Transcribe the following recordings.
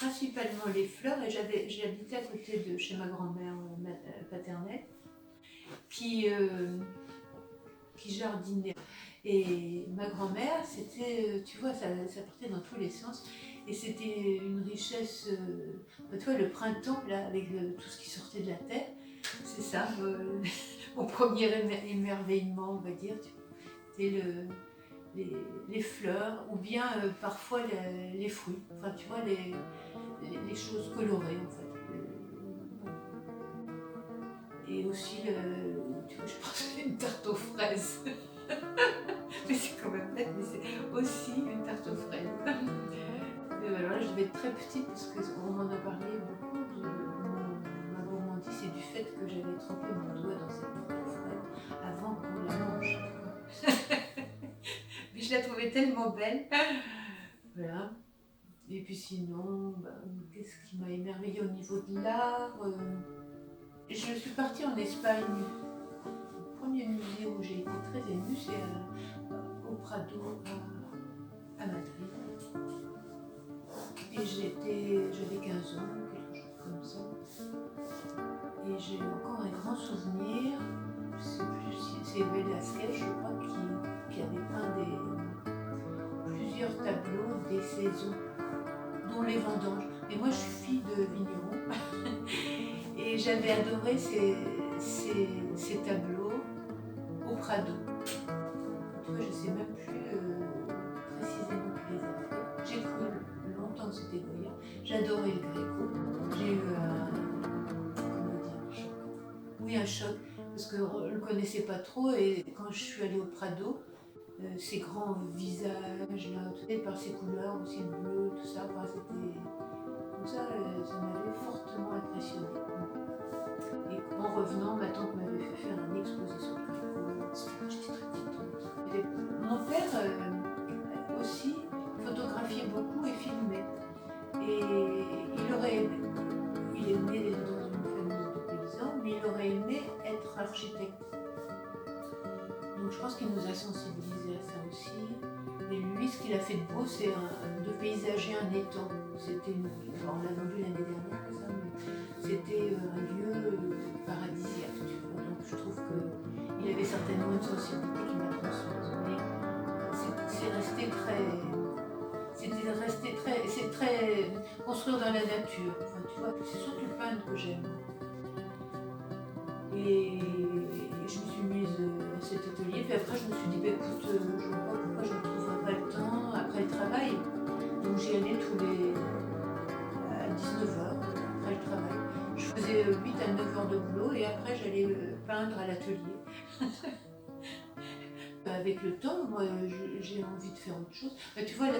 principalement les fleurs et j'habitais à côté de chez ma grand-mère paternelle qui jardinait. Et ma grand-mère, c'était, tu vois, ça partait dans tous les sens. Et c'était une richesse, tu vois, le printemps, là, avec tout ce qui sortait de la terre, c'est ça, mon premier émerveillement, on va dire. C'était les fleurs, ou bien parfois les fruits, enfin, tu vois, les choses colorées, en fait. Et aussi, tu vois, je pense une tarte aux fraises. Mais c'est quand même bête, mais c'est aussi une tarte aux fraises. Alors là, je devais être très petite parce qu'on m'en a parlé beaucoup de ma gourmandise et du fait que j'avais trempé mon doigt dans cette tarte aux fraises avant qu'on la mange. Mais je la trouvais tellement belle. Voilà. Et puis sinon, qu'est-ce qui m'a émerveillée au niveau de l'art Je suis partie en Espagne. Le premier musée où j'ai été très émue, c'est au Prado à Madrid. Et j'avais 15 ans, quelque chose comme ça. Et j'ai encore un grand souvenir, je sais plus si c'est Velázquez, je crois, qui avait peint plusieurs tableaux des saisons, dont les vendanges. Et moi, je suis fille de vigneron. Et j'avais adoré ces tableaux au Prado. Tu vois, je ne sais même plus précisément qui les a fait. J'ai cru longtemps que c'était Goya. J'adorais le Gréco. J'ai eu un choc. Oui, un choc, parce que je ne le connaissais pas trop. Et quand je suis allée au Prado, ces grands visages, là, par ces couleurs, aussi le bleu, tout ça, enfin, c'était... Tout ça, ça m'avait fortement impressionnée. Et en revenant, ma tante m'avait fait faire une exposition de Gréco. J'étais très contente. Et mon père aussi photographiait beaucoup et filmait. Et il est né dans une famille de paysans, mais il aurait aimé être architecte. Donc je pense qu'il nous a sensibilisés à ça aussi. Et lui, ce qu'il a fait de beau, c'est de paysager un étang. On l'a vendu l'année dernière, ça, mais c'était un lieu paradisiaque, tu vois. Donc je trouve qu'il avait certainement une sensibilité qui m'a transmise. Mais c'est très construire dans la nature. Enfin, tu vois, c'est surtout le peindre que j'aime. Et je me suis mise à cet atelier, puis après je me suis dit, écoute, je ne vois pas pourquoi je ne trouverais pas le temps après le travail. Donc j'y allais à 19h après le travail. Je faisais 8 à 9 heures de boulot et après j'allais peindre à l'atelier. Avec le temps, moi j'ai envie de faire autre chose. Tu vois là,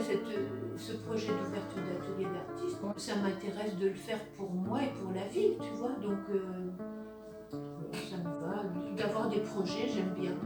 ce projet d'ouverture d'atelier d'artiste, ça m'intéresse de le faire pour moi et pour la ville, tu vois. Donc ça me va, d'avoir des projets, j'aime bien.